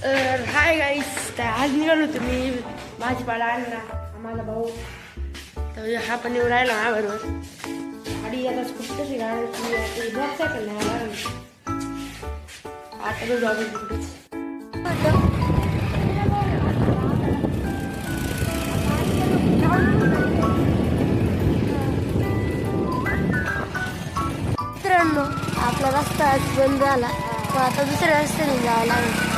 Hi guys, आज निघालो तुम्ही भाजीपाला आणला माझा भाऊ. तर हा पण येऊन राहिला माझ्याबरोबर. गाडी आता खूप कशी गाडी ब्लॉक सायकल नाही आला आता बघू आपण तिकडेच. मित्रांनो, आपला रस्ता आज बंद झाला तर आता दुसऱ्या रस्त्याने जावं लागेल.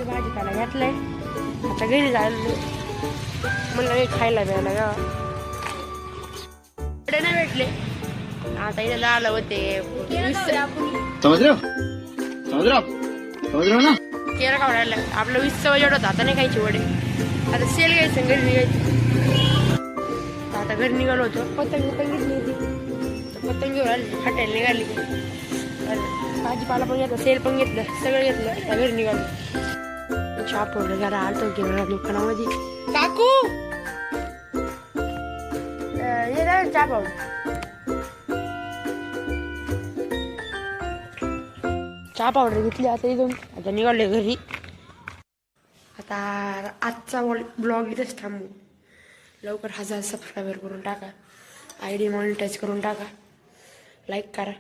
भाजीपाला घातलाय आता घरी जायला म्हणलं काही खायला मिळालं का नाही भेटले. आता इथे झालं होते ना केरा खाऊ राहिला. आपलं 20 वजड होतं आता नाही खायची वडे. आता सेल घ्यायचं घरी निघायची. आता घरी निघालो होतो. पतंग घेतली होती पतंग घेऊन आली हॉटेल निघाली. भाजीपाला पण घेतला सेल पण घेतलं सगळं घेतलं. आता घरी निघालो. चहा पावडर जरा आलतो घेऊन दुकानामध्ये. काकू ये ना चहा पावडर. चहा पावडर घेतली आता इथून. आता निघाले घरी. आता आजचा ब्लॉग इथेच थांबू. लवकर 1000 सबस्क्रायबर करून टाका. ID मॉनिटाईज करून टाका. लाईक करा.